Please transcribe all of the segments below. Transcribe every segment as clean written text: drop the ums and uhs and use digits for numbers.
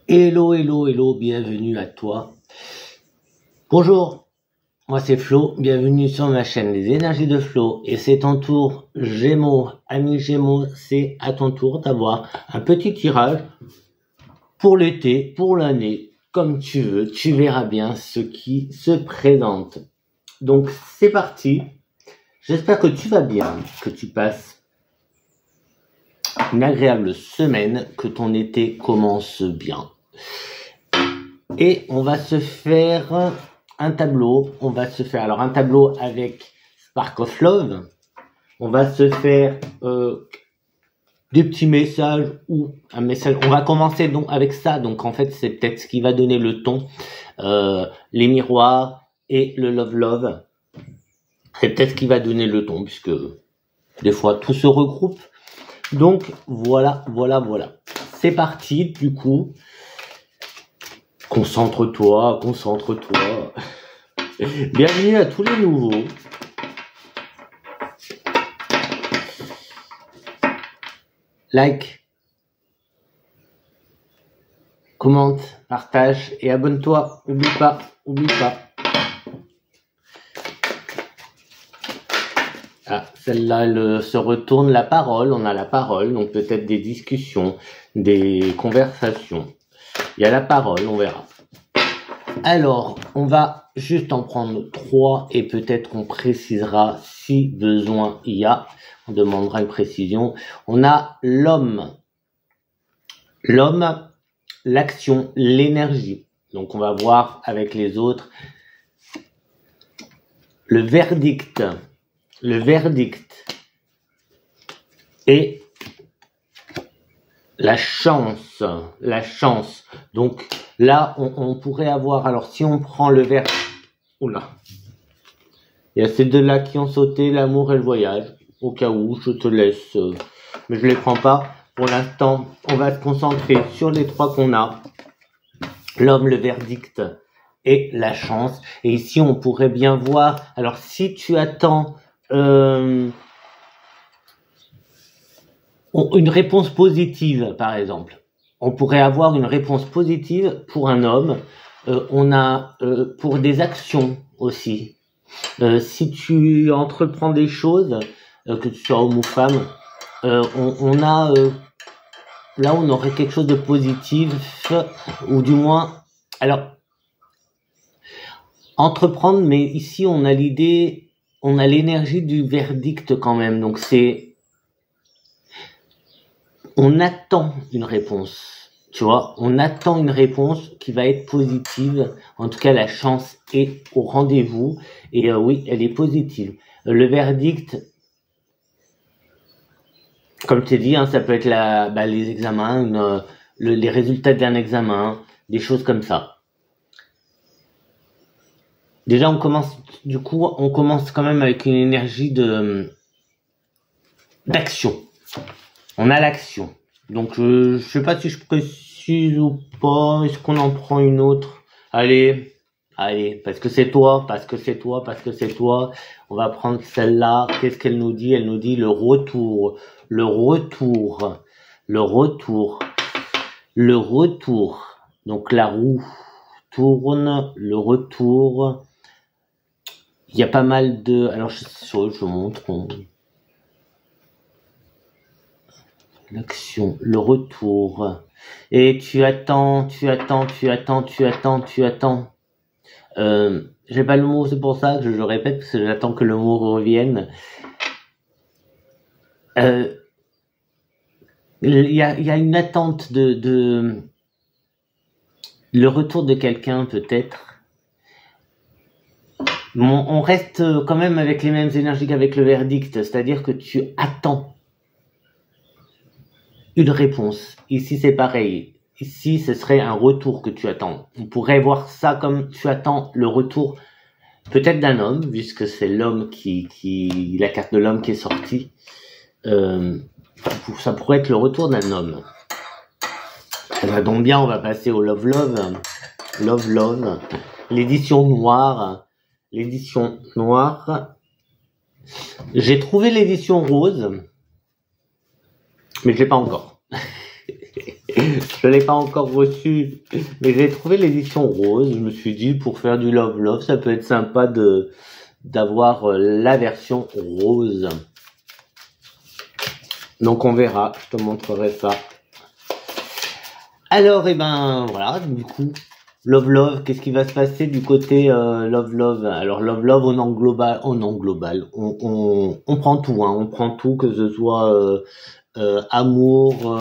Hello, hello, hello, bienvenue à toi. Bonjour, moi c'est Flo, bienvenue sur ma chaîne Les Énergies de Flo. Et c'est ton tour, Gémeaux, ami Gémeaux, c'est à ton tour d'avoir un petit tirage pour l'été, pour l'année, comme tu veux. Tu verras bien ce qui se présente. Donc c'est parti, j'espère que tu vas bien, que tu passes une agréable semaine, que ton été commence bien. Et on va se faire un tableau. Alors un tableau avec Spark of Love. On va se faire des petits messages ou un message. On va commencer donc avec ça. Donc en fait, c'est peut-être ce qui va donner le ton. Les miroirs et le love. C'est peut-être ce qui va donner le ton, puisque des fois tout se regroupe. Donc voilà. C'est parti, du coup. Concentre-toi. Bienvenue à tous les nouveaux. Like, commente, partage et abonne-toi. Oublie pas. Ah, celle-là, elle se retourne la parole. On a la parole, donc peut-être des discussions, des conversations. Il y a la parole, on verra. Alors, on va juste en prendre 3 et peut-être qu'on précisera si besoin il y a. On demandera une précision. On a l'homme. L'homme, l'action, l'énergie. Donc, on va voir avec les autres. Le verdict. Et la chance. Donc, là, on pourrait avoir... Alors, si on prend le verbe... Oula. Il y a ces deux-là qui ont sauté, l'amour et le voyage. Au cas où, je te laisse... mais je les prends pas. Pour l'instant, on va se concentrer sur les 3 qu'on a. L'homme, le verdict et la chance. Et ici, on pourrait bien voir... Alors, si tu attends... une réponse positive, par exemple. On pourrait avoir une réponse positive pour un homme. On a pour des actions aussi. Si tu entreprends des choses, que tu sois homme ou femme, on a là on aurait quelque chose de positif, ou du moins, alors entreprendre, mais ici on a l'idée, on a l'énergie du verdict quand même. Donc on attend une réponse, tu vois, on attend une réponse qui va être positive. En tout cas, la chance est au rendez-vous. Et oui, elle est positive. Le verdict, comme tu dis, hein, ça peut être les examens, les résultats d'un examen, des choses comme ça. Déjà, on commence quand même avec une énergie d'action. On a l'action. Donc, je sais pas si je précise ou pas. Est-ce qu'on en prend une autre? Allez, parce que c'est toi. On va prendre celle-là. Qu'est-ce qu'elle nous dit? Elle nous dit le retour. Donc, la roue tourne, le retour. Il y a pas mal de... Alors, je montre... L'action, le retour. Et tu attends. J'ai pas le mot, c'est pour ça que je le répète, parce que j'attends que le mot revienne. Il y a une attente de le retour de quelqu'un, peut-être. Bon, on reste quand même avec les mêmes énergies qu'avec le verdict, c'est-à-dire que tu attends une réponse. Ici, c'est pareil. Ici, ce serait un retour que tu attends. On pourrait voir ça comme tu attends le retour peut-être d'un homme, puisque c'est l'homme la carte de l'homme qui est sortie. Ça pourrait être le retour d'un homme. Ça va donc bien, on va passer au love. L'édition noire. J'ai trouvé l'édition rose. Mais je l'ai pas encore. Je l'ai pas encore reçu, mais j'ai trouvé l'édition rose. Je me suis dit, pour faire du Love Love, ça peut être sympa d'avoir la version rose. Donc on verra, je te montrerai ça. Alors, eh ben, voilà, du coup, Love Love, qu'est-ce qui va se passer du côté Love Love? Alors, Love Love, on en global, on prend tout, hein, on prend tout, que ce soit amour,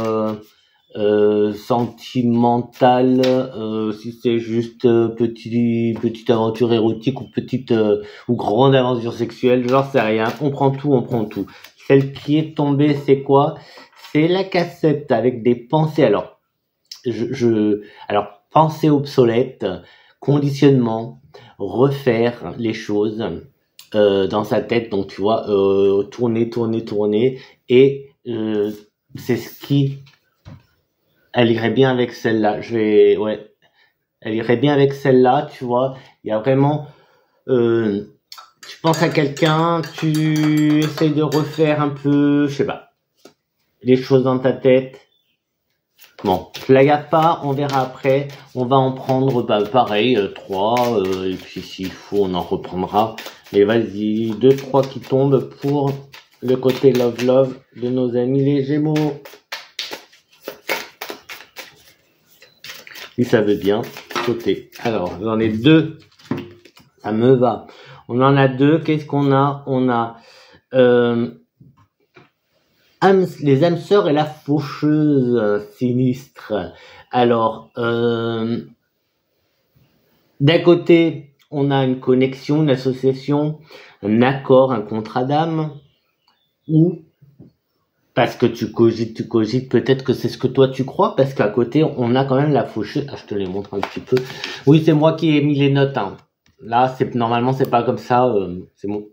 sentimental, si c'est juste petite aventure érotique ou petite ou grande aventure sexuelle, j'en sais rien. On prend tout, on prend tout. Celle qui est tombée, c'est quoi? C'est la cassette avec des pensées. Alors, alors pensée obsolète, conditionnement, refaire les choses dans sa tête. Donc tu vois, tourner, et c'est ce qui elle irait bien avec celle-là. Elle irait bien avec celle-là, tu vois. Il y a vraiment, tu penses à quelqu'un, tu essayes de refaire un peu, je sais pas, les choses dans ta tête. Bon, je la garde pas, on verra après. On va en prendre, pareil, 3, et puis s'il faut, on en reprendra. Mais vas-y, 2, 3 qui tombent pour le côté Love Love de nos amis les Gémeaux. Si ça veut bien sauter. Alors, j'en ai 2. Ça me va. On en a 2. Qu'est-ce qu'on a? On a les âmes sœurs et la faucheuse sinistre. Alors, d'un côté, on a une connexion, une association, un accord, un contrat d'âme, ou parce que tu cogites, peut-être que c'est ce que toi tu crois, parce qu'à côté, on a quand même la faucheuse. Ah, je te les montre un petit peu. Oui, c'est moi qui ai mis les notes, hein. Là, normalement, c'est pas comme ça, c'est bon.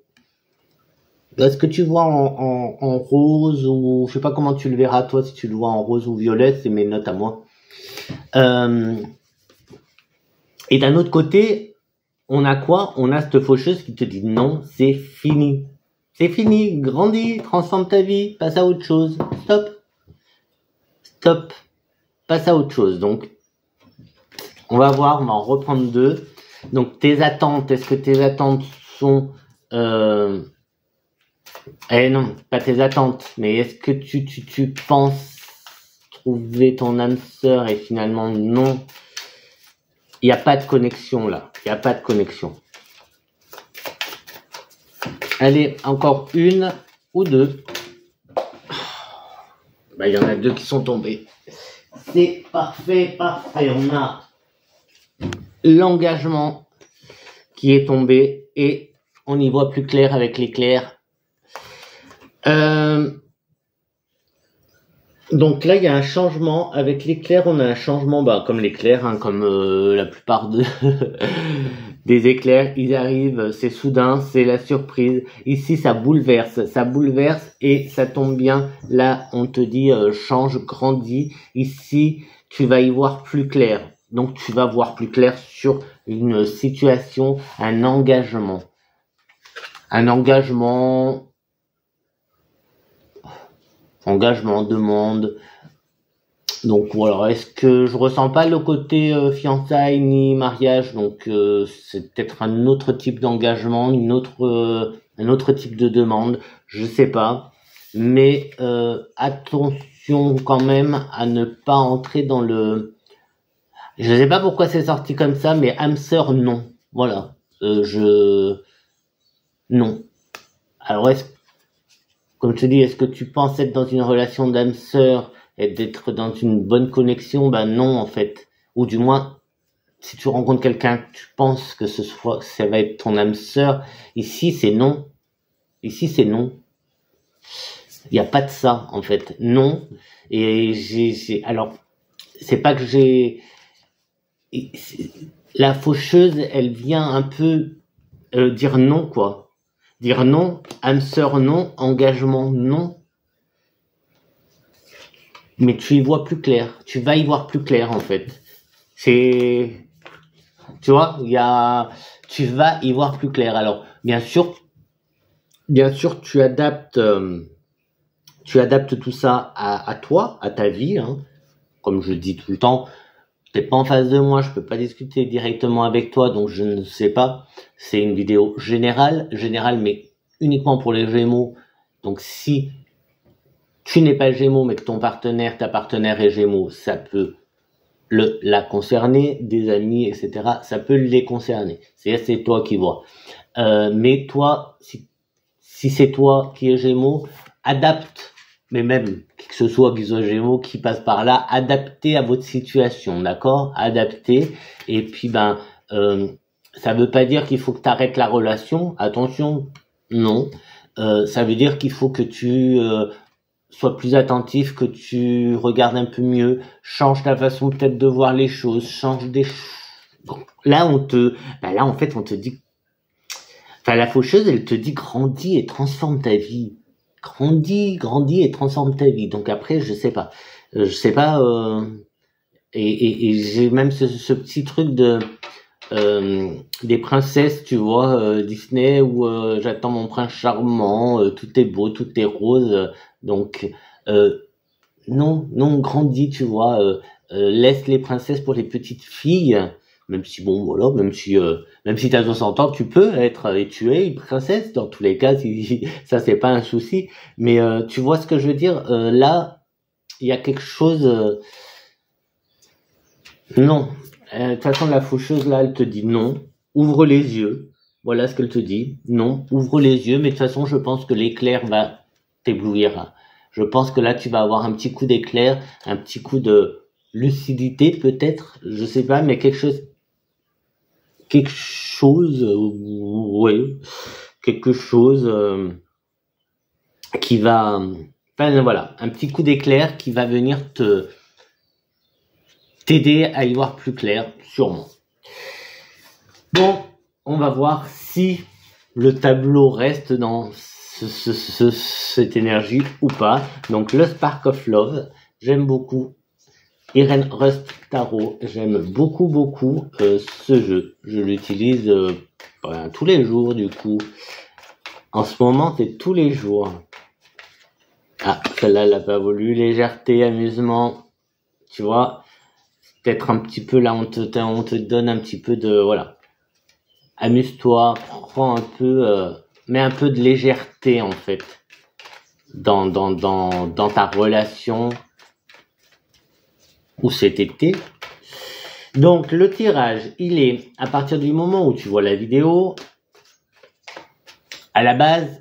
Est-ce que tu vois en rose, ou je sais pas comment tu le verras toi, si tu le vois en rose ou violet, c'est mes notes à moi. Et d'un autre côté, on a quoi? On a cette faucheuse qui te dit non, c'est fini. C'est fini, grandis, transforme ta vie, passe à autre chose. Stop, passe à autre chose. Donc, on va voir, on va en reprendre 2. Donc, tes attentes, est-ce que tes attentes sont... non, pas tes attentes, mais est-ce que tu penses trouver ton âme sœur et finalement non? Il n'y a pas de connexion là, il n'y a pas de connexion. Allez, encore 1 ou 2. Il y en a 2 qui sont tombés. C'est parfait. On a l'engagement qui est tombé et on y voit plus clair avec l'éclair. Donc là, il y a un changement. Avec l'éclair, on a un changement, comme l'éclair, hein, comme la plupart des éclairs, ils arrivent, c'est soudain, c'est la surprise. Ici, ça bouleverse et ça tombe bien. Là, on te dit change, grandis. Ici, tu vas y voir plus clair. Donc, tu vas voir plus clair sur une situation, un engagement. Engagement, demande. Donc voilà, est-ce que je ressens pas le côté fiançailles ni mariage, donc c'est peut-être un autre type d'engagement, un autre type de demande, je sais pas. Mais attention quand même à ne pas entrer dans le... Je sais pas pourquoi c'est sorti comme ça, mais âme sœur, non. Voilà. Non. Alors comme je te dis, est-ce que tu penses être dans une relation d'âme sœur et d'être dans une bonne connexion? Non, en fait. Ou du moins, si tu rencontres quelqu'un, tu penses que ça va être ton âme sœur. Ici, c'est non. Il n'y a pas de ça, en fait. Non. Et alors, c'est pas que la faucheuse, elle vient un peu dire non, quoi. Dire non, âme sœur non, engagement non. Mais tu y vois plus clair. Tu vas y voir plus clair, en fait. Tu vois, tu vas y voir plus clair. Alors, bien sûr, tu adaptes tout ça à toi, à ta vie, hein. comme je dis tout le temps, t'es pas en face de moi, je peux pas discuter directement avec toi, donc je ne sais pas. C'est une vidéo générale, mais uniquement pour les Gémeaux. Donc si tu n'es pas Gémeaux, mais que ta partenaire est Gémeaux, ça peut la concerner, des amis, etc. Ça peut les concerner. C'est toi qui vois. Mais toi, si c'est toi qui es Gémeaux, adapte, mais même que ce soit qu'ils soient Gémeaux, qui passe par là, adaptez à votre situation, d'accord? Adaptez. Et puis ça veut pas dire qu'il faut que tu arrêtes la relation. Attention, non. Ça veut dire qu'il faut que tu sois plus attentif, que tu regardes un peu mieux, change ta façon peut-être de voir les choses, change des là en fait on te dit, enfin la faucheuse elle te dit grandis et transforme ta vie, grandis et transforme ta vie. Donc après je sais pas et j'ai même ce petit truc de des princesses, tu vois, Disney, où j'attends mon prince charmant, tout est beau, tout est rose. Donc non, grandis, tu vois, laisse les princesses pour les petites filles. Même si bon, voilà, même si t'as 60 ans, tu peux être et tu es une princesse dans tous les cas. Si ça c'est pas un souci. Mais tu vois ce que je veux dire. Là, il y a quelque chose. Non. De toute façon, la faucheuse, là, elle te dit non. Ouvre les yeux. Voilà ce qu'elle te dit. Non, ouvre les yeux. Mais de toute façon, je pense que l'éclair va t'éblouir. Je pense que là, tu vas avoir un petit coup d'éclair, un petit coup de lucidité, peut-être. Je sais pas, mais quelque chose, ouais, quelque chose qui va, enfin voilà, un petit coup d'éclair qui va venir t'aider à y voir plus clair, sûrement. Bon, on va voir si le tableau reste dans cette énergie ou pas. Donc le Spark of Love, j'aime beaucoup. Irene Rust Tarot, j'aime beaucoup ce jeu. Je l'utilise tous les jours du coup. En ce moment, c'est tous les jours. Ah, celle-là, elle n'a pas voulu. Légèreté, amusement, tu vois. Peut-être un petit peu là, on te donne un petit peu de voilà. Amuse-toi, prends un peu, mets un peu de légèreté en fait dans ta relation ou cet été. Donc le tirage, il est à partir du moment où tu vois la vidéo. À la base,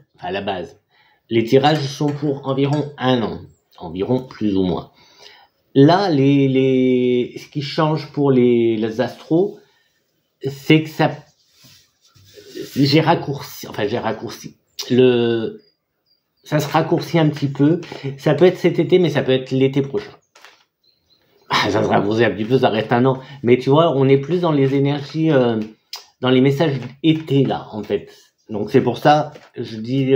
les tirages sont pour environ 1 an, environ plus ou moins. Là, ce qui change pour les astros, c'est que j'ai raccourci. Ça se raccourcit un petit peu. Ça peut être cet été, mais ça peut être l'été prochain. Ça se raccourcit un petit peu, ça reste 1 an. Mais tu vois, on est plus dans les énergies, dans les messages été là, en fait. Donc c'est pour ça, je dis,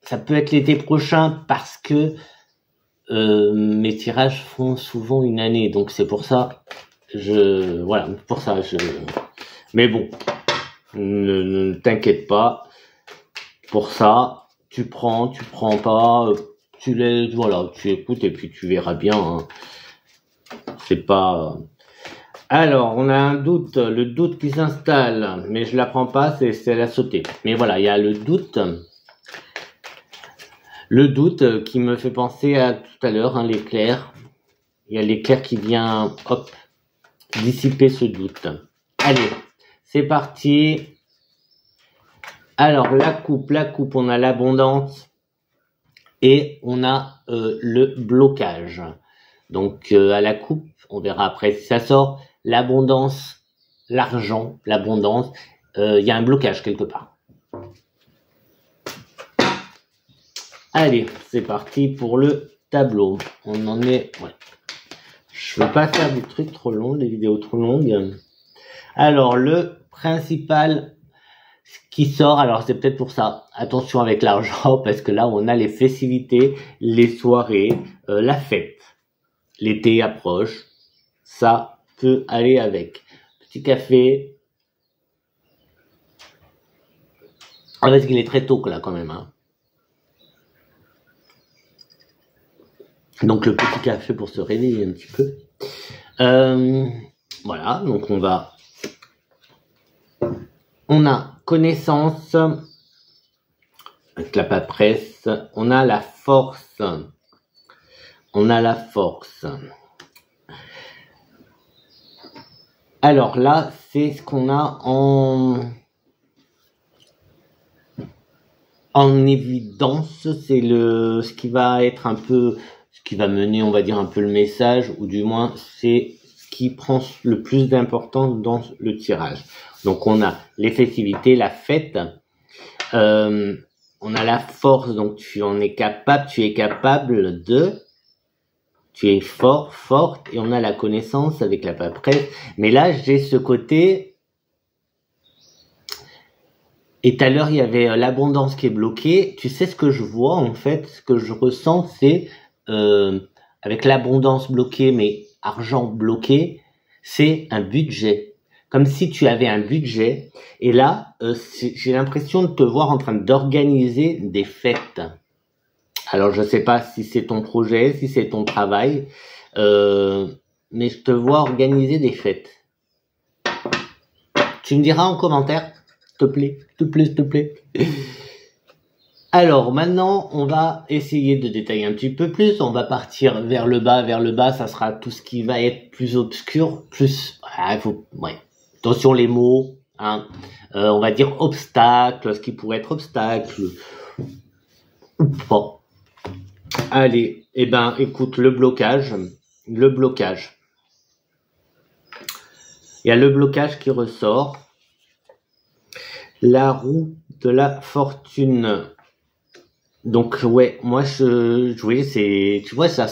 ça peut être l'été prochain parce que mes tirages font souvent 1 année. Donc c'est pour ça, mais bon, ne t'inquiète pas. Pour ça, tu prends pas, tu écoutes et puis tu verras bien. Hein. C'est pas. Alors, on a un doute, le doute qui s'installe, mais je la prends pas, c'est la sauter. Mais voilà, il y a le doute qui me fait penser à tout à l'heure, hein, l'éclair. Il y a l'éclair qui vient, hop, dissiper ce doute. Allez, c'est parti. Alors, la coupe, on a l'abondance et on a le blocage. Donc, à la coupe, on verra après si ça sort, l'abondance, l'argent, l'abondance, il y a un blocage quelque part. Allez, c'est parti pour le tableau. On en est... Ouais. Je veux pas faire des trucs trop longs, des vidéos trop longues. Alors, le principal qui sort, alors c'est peut-être pour ça, attention avec l'argent, parce que là, on a les festivités, les soirées, la fête. L'été approche, ça peut aller avec. Petit café. Ah, parce qu'il est très tôt là quand même. Hein. Donc le petit café pour se réveiller un petit peu. Voilà, donc on a connaissance avec la paperasse, on a la force. Alors là, c'est ce qu'on a en évidence, c'est ce qui va être un peu, ce qui va mener, on va dire, un peu le message, ou du moins, c'est ce qui prend le plus d'importance dans le tirage. Donc, on a l'effectivité, la fête, on a la force, donc tu es capable de, tu es fort, forte, et on a la connaissance avec la paperasse. Mais là, j'ai ce côté. Et tout à l'heure, il y avait l'abondance qui est bloquée. Tu sais ce que je vois, en fait, ce que je ressens, c'est, avec l'abondance bloquée, mais argent bloqué, c'est un budget. Comme si tu avais un budget. Et là, j'ai l'impression de te voir en train d'organiser des fêtes. Alors, je sais pas si c'est ton projet, si c'est ton travail, mais je te vois organiser des fêtes. Tu me diras en commentaire. S'il te plaît. Alors, maintenant, on va essayer de détailler un petit peu plus. On va partir vers le bas. Vers le bas, ça sera tout ce qui va être plus obscur, plus... ouais. Attention les mots, hein. On va dire obstacle, ce qui pourrait être obstacle, ou pas. Allez, eh ben, écoute, le blocage. Il y a le blocage qui ressort. La roue de la fortune. Donc ouais, moi oui, tu vois, ça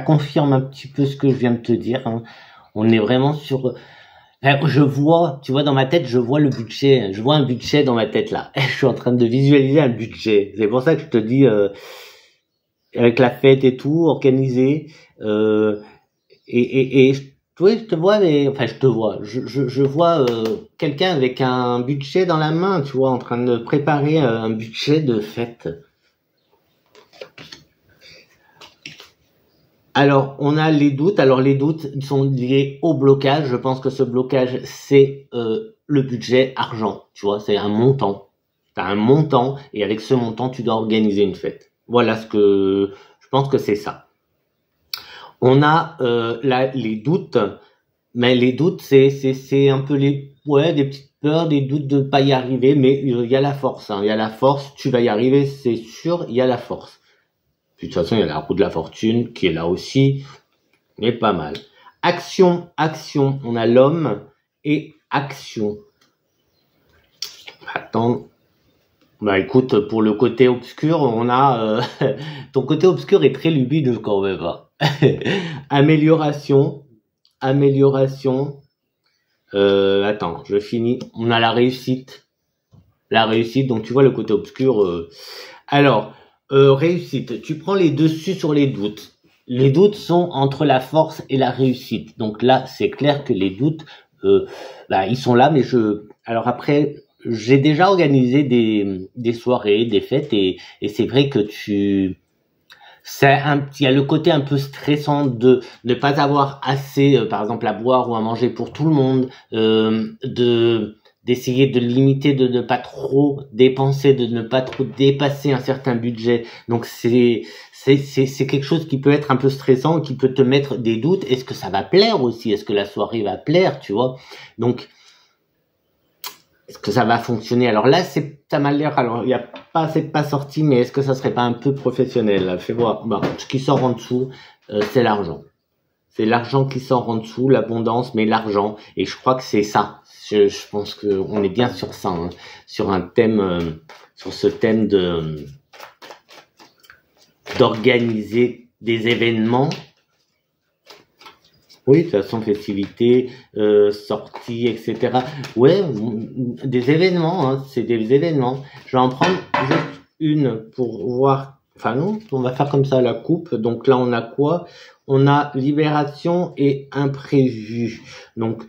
confirme un petit peu ce que je viens de te dire, hein. On est vraiment sur, je vois, tu vois, dans ma tête, je vois le budget, je vois un budget dans ma tête là. Je suis en train de visualiser un budget. C'est pour ça que je te dis, avec la fête et tout, organisé, et oui, je te vois, je vois quelqu'un avec un budget dans la main, tu vois, en train de préparer un budget de fête. Alors, on a les doutes. Alors, les doutes sont liés au blocage. Je pense que ce blocage, c'est le budget argent, tu vois, c'est un montant. T'as un montant, et avec ce montant, tu dois organiser une fête. Voilà je pense que c'est ça. On a là les doutes, mais les doutes c'est un peu des petites peurs, des doutes de pas y arriver, mais il y a la force, hein, il y a la force, tu vas y arriver, c'est sûr, il y a la force. Puis de toute façon, il y a la roue de la fortune qui est là aussi, mais pas mal. Action, on a l'homme et action. Attends. Bah écoute, pour le côté obscur, on a ton côté obscur est très lumineux quand même, hein. Amélioration. Attends, je finis. On a la réussite. Donc tu vois le côté obscur. Alors, réussite. Tu prends les dessus sur les doutes. Les doutes sont entre la force et la réussite. Donc là, c'est clair que les doutes, ils sont là, mais alors après, j'ai déjà organisé des soirées, des fêtes, et c'est vrai que il y a le côté un peu stressant de ne pas avoir assez, par exemple, à boire ou à manger pour tout le monde, d'essayer de limiter, de ne pas trop dépenser, de ne pas trop dépasser un certain budget. Donc c'est quelque chose qui peut être un peu stressant, qui peut te mettre des doutes. Est-ce que ça va plaire aussi? Est-ce que la soirée va plaire, tu vois? Donc, est-ce que ça va fonctionner? Alors là, ça m'a l'air, alors c'est pas sorti, mais est-ce que ça serait pas un peu professionnel, là? Fais voir. Bon, ce qui sort en dessous, c'est l'argent. C'est l'argent qui sort en dessous, l'abondance, mais l'argent. Et je crois que c'est ça. Je pense que on est bien sur ça, hein, sur un thème, sur ce thème d'organiser des événements. Oui, de toute façon, festivité, sortie, etc. Ouais, des événements, hein, c'est des événements. Je vais en prendre juste une pour voir. Enfin non, on va faire comme ça la coupe. Donc là, on a quoi? On a libération et imprévu. Donc,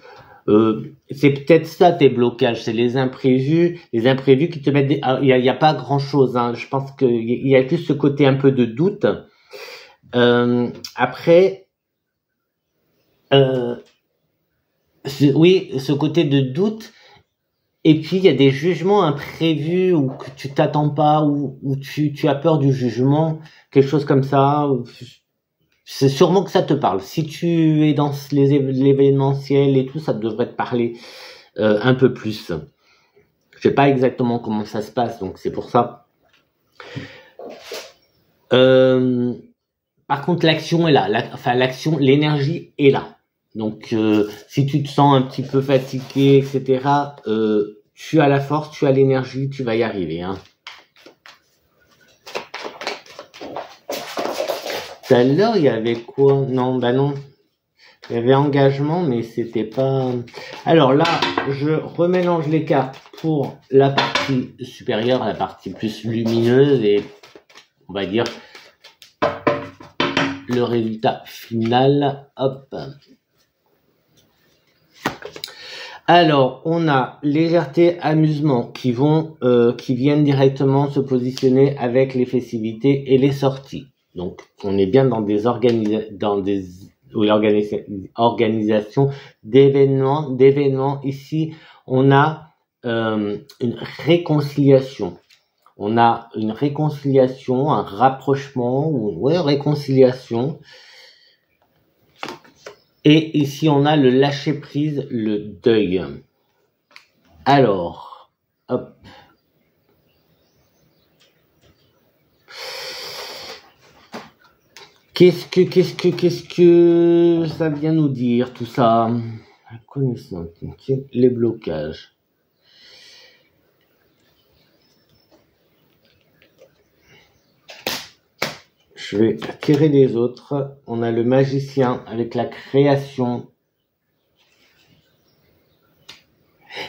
c'est peut-être ça tes blocages, c'est les imprévus qui te mettent il y a pas grand chose, hein. Je pense qu'il y a plus ce côté un peu de doute. Après, oui, ce côté de doute. Et puis il y a des jugements imprévus ou que tu t'attends pas ou tu as peur du jugement, quelque chose comme ça. C'est sûrement que ça te parle. Si tu es dans l'événementiel et tout, ça devrait te parler un peu plus. Je sais pas exactement comment ça se passe, donc c'est pour ça. Par contre, l'action est là. L'action, l'énergie est là. Donc, si tu te sens un petit peu fatigué, etc., tu as la force, tu as l'énergie, tu vas y arriver. Hein. Tout à l'heure, il y avait quoi? Non, bah non. Il y avait engagement, mais c'était pas... Alors là, je remélange les cartes pour la partie supérieure, la partie plus lumineuse et, on va dire, le résultat final. Hop. Alors, on a légèreté, amusement qui viennent directement se positionner avec les festivités et les sorties. Donc, on est bien dans des organisations d'événements. Ici, on a une réconciliation. On a une réconciliation, un rapprochement, réconciliation. Et ici, on a le lâcher-prise, le deuil. Alors, hop. Qu'est-ce que ça vient nous dire, tout ça? La connaissance, les blocages. Je vais tirer les autres. On a le magicien avec la création.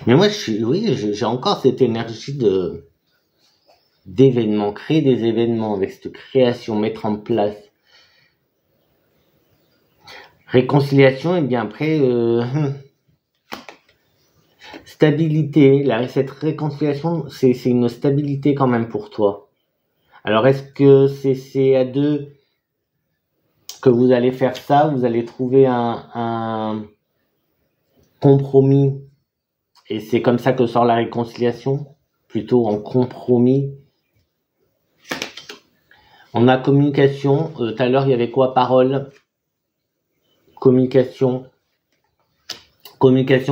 Mais moi, j'ai encore cette énergie d'événements, créer des événements avec cette création, mettre en place. Réconciliation, et bien après, stabilité. Cette réconciliation, c'est une stabilité quand même pour toi. Alors, est-ce que c'est à deux que vous allez faire ça? Vous allez trouver un compromis et c'est comme ça que sort la réconciliation, plutôt en compromis. On a communication. Tout à l'heure, il y avait quoi? Parole. Communication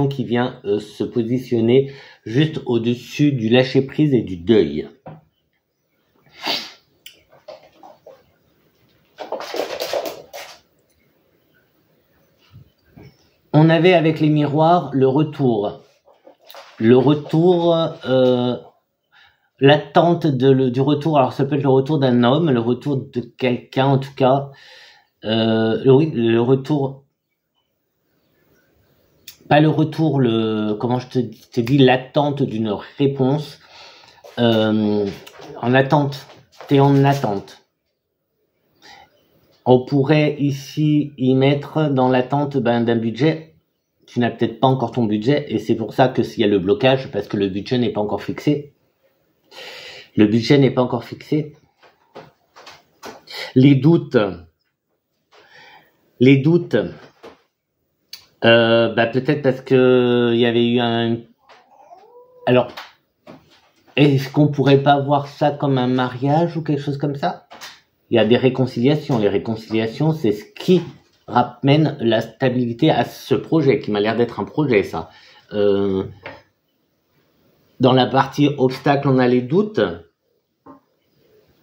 qui vient se positionner juste au-dessus du lâcher-prise et du deuil. On avait avec les miroirs le retour. L'attente du retour. Alors ça peut être le retour d'un homme, le retour de quelqu'un en tout cas. Le retour... Pas le retour, comment je te dis, l'attente d'une réponse. En attente. T'es en attente. On pourrait ici y mettre dans l'attente d'un budget. Tu n'as peut-être pas encore ton budget et c'est pour ça que s'il y a le blocage, parce que le budget n'est pas encore fixé. Le budget n'est pas encore fixé. Les doutes. Peut-être parce que il y avait eu un... Alors, est-ce qu'on pourrait pas voir ça comme un mariage ou quelque chose comme ça? Il y a des réconciliations. Les réconciliations, c'est ce qui ramène la stabilité à ce projet, qui m'a l'air d'être un projet, ça. Dans la partie obstacle, on a les doutes.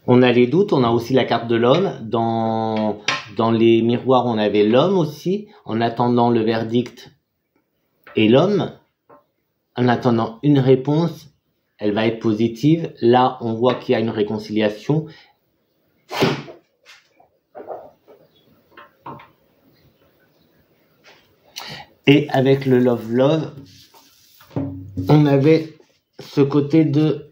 On a aussi la carte de l'homme. Dans les miroirs, on avait l'homme aussi, en attendant le verdict et l'homme. En attendant une réponse, elle va être positive. Là, on voit qu'il y a une réconciliation. Et avec le love, on avait ce côté de...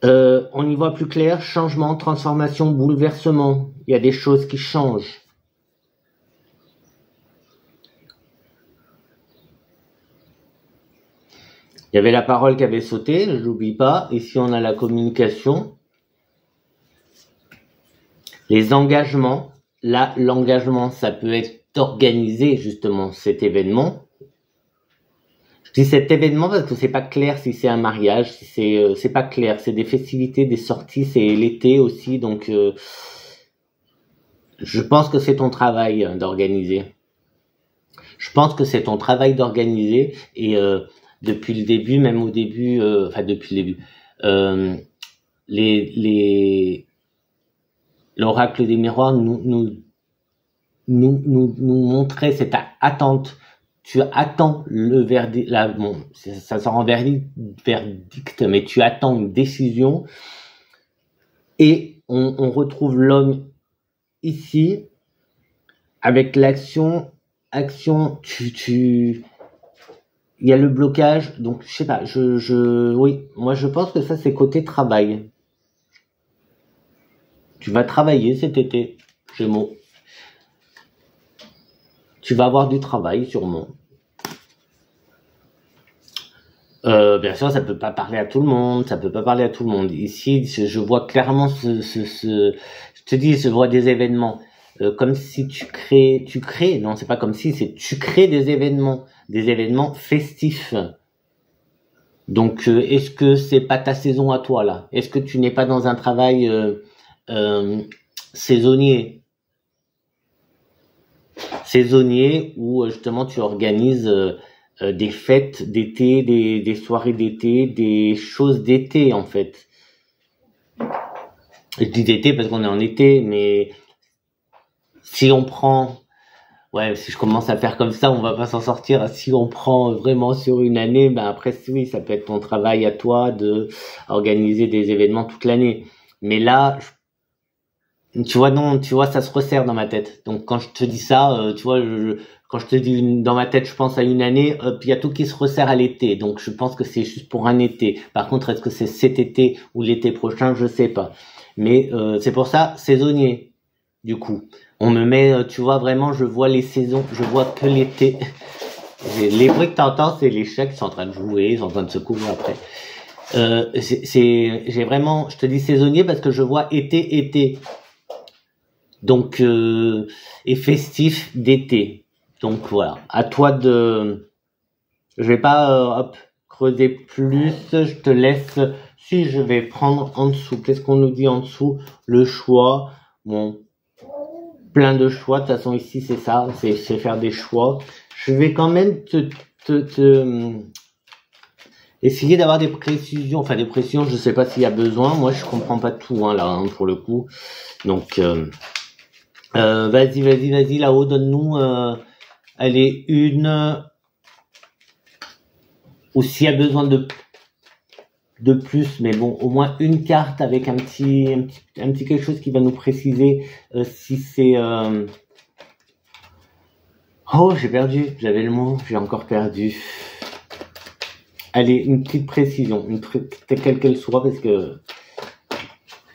on y voit plus clair, changement, transformation, bouleversement. Il y a des choses qui changent. Il y avait la parole qui avait sauté, je n'oublie pas. Ici, on a la communication. Les engagements, là, l'engagement, ça peut être d'organiser justement cet événement. Je dis cet événement parce que c'est pas clair si c'est un mariage, si c'est pas clair. C'est des festivités, des sorties, c'est l'été aussi, donc je pense que c'est ton travail d'organiser. Je pense que c'est ton travail d'organiser et depuis le début, même au début, enfin depuis le début, l'oracle des miroirs nous montrait cette attente. Tu attends le verdict, là, bon, ça sort en verdict, mais tu attends une décision et on retrouve l'homme ici avec l'action, il y a le blocage, donc je sais pas, oui, moi je pense que ça c'est côté travail. Tu vas travailler cet été, Gémeaux. Tu vas avoir du travail sûrement. Bien sûr, ça peut pas parler à tout le monde, Ici, je vois clairement je te dis, je vois des événements. Comme si tu crées, non, c'est pas comme si, c'est tu crées des événements festifs. Donc, est-ce que c'est pas ta saison à toi, là? Est-ce que tu n'es pas dans un travail, saisonnier où justement tu organises des fêtes d'été, des soirées d'été, des choses d'été en fait. Je dis d'été parce qu'on est en été, mais si on prend, ouais, si je commence à faire comme ça, on va pas s'en sortir. Si on prend vraiment sur une année, ben après oui, ça peut être ton travail à toi de organiser des événements toute l'année. Mais là, tu vois, non, tu vois, ça se resserre dans ma tête. Donc quand je te dis ça, tu vois, quand je te dis dans ma tête, je pense à une année, il y a tout qui se resserre à l'été. Donc je pense que c'est juste pour un été. Par contre, est-ce que c'est cet été ou l'été prochain, je sais pas. Mais c'est pour ça, saisonnier. Du coup, on me met, tu vois, vraiment, je vois les saisons, je vois que l'été. Les bruits que t'entends, c'est les chats qui sont en train de jouer, ils sont en train de se couvrir après. J'ai vraiment, je te dis saisonnier parce que je vois été. Donc, et festif d'été. Donc voilà, à toi de... Je vais pas creuser plus, je te laisse... Si, je vais prendre en dessous. Qu'est-ce qu'on nous dit en dessous? Le choix. Bon, plein de choix. De toute façon, ici, c'est ça, c'est faire des choix. Je vais quand même essayer d'avoir des précisions. Enfin, des précisions, je sais pas s'il y a besoin. Moi, je comprends pas tout, hein, là, hein, pour le coup. Donc... vas-y, là-haut, donne-nous, allez, une, ou s'il y a besoin de plus, mais bon, au moins une carte avec un petit quelque chose qui va nous préciser si c'est, oh, j'ai perdu, j'avais le mot, j'ai encore perdu. Allez, une petite précision, quelle qu'elle soit, parce que,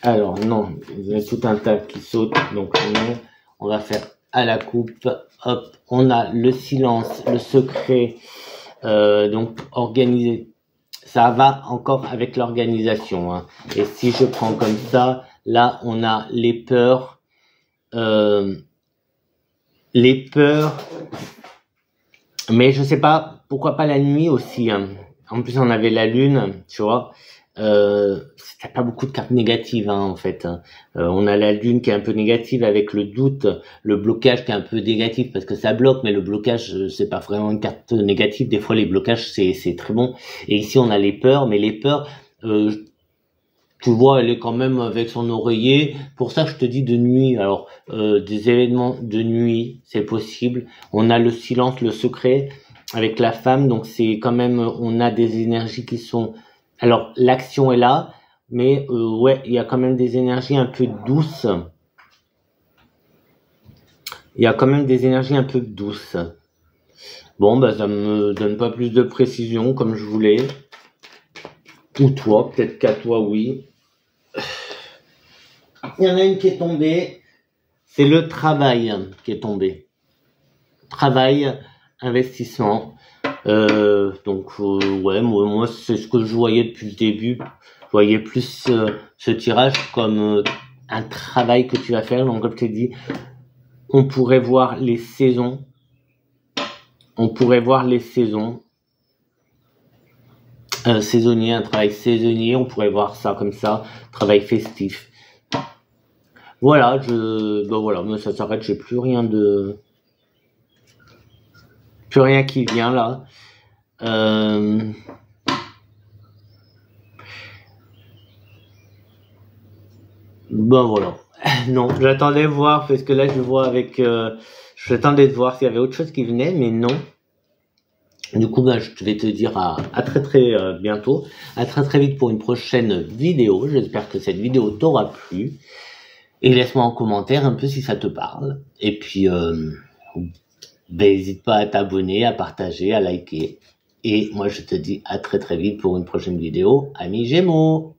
alors, non, il y a tout un tas qui saute, donc non, on va faire à la coupe, hop, on a le silence, le secret, donc organisé, ça va encore avec l'organisation, hein. Et si je prends comme ça, là, on a les peurs, mais je sais pas, pourquoi pas la nuit aussi, hein. En plus, on avait la lune, tu vois. T'as pas beaucoup de cartes négatives, hein, en fait. On a la lune qui est un peu négative avec le doute, le blocage qui est un peu négatif parce que ça bloque, mais le blocage, c'est pas vraiment une carte négative. Des fois, les blocages, c'est très bon. Et ici, on a les peurs, mais les peurs, tu vois, elle est quand même avec son oreiller. Pour ça, je te dis de nuit. Alors, des événements de nuit, c'est possible. On a le silence, le secret avec la femme. Donc, c'est quand même, on a des énergies qui sont... Alors, l'action est là, mais ouais, il y a quand même des énergies un peu douces. Bon, bah, ça me donne pas plus de précision comme je voulais. Ou toi, peut-être qu'à toi, oui. Il y en a une qui est tombée. C'est le travail qui est tombé. Travail, investissement. Donc, ouais, moi, c'est ce que je voyais depuis le début. Je voyais plus ce tirage comme un travail que tu vas faire. Donc, comme je t'ai dit, on pourrait voir les saisons. Saisonnier, un travail saisonnier, on pourrait voir ça comme ça, travail festif. Voilà, voilà, mais ça s'arrête, j'ai plus rien qui vient là. Voilà. Non, j'attendais voir, parce que là je vois j'attendais de voir s'il y avait autre chose qui venait, mais non. Du coup, je vais te dire à très très bientôt, à très très vite pour une prochaine vidéo. J'espère que cette vidéo t'aura plu. Et laisse-moi en commentaire un peu si ça te parle. Et puis, n'hésite pas à t'abonner, à partager, à liker. Et moi, je te dis à très très vite pour une prochaine vidéo. Amis Gémeaux!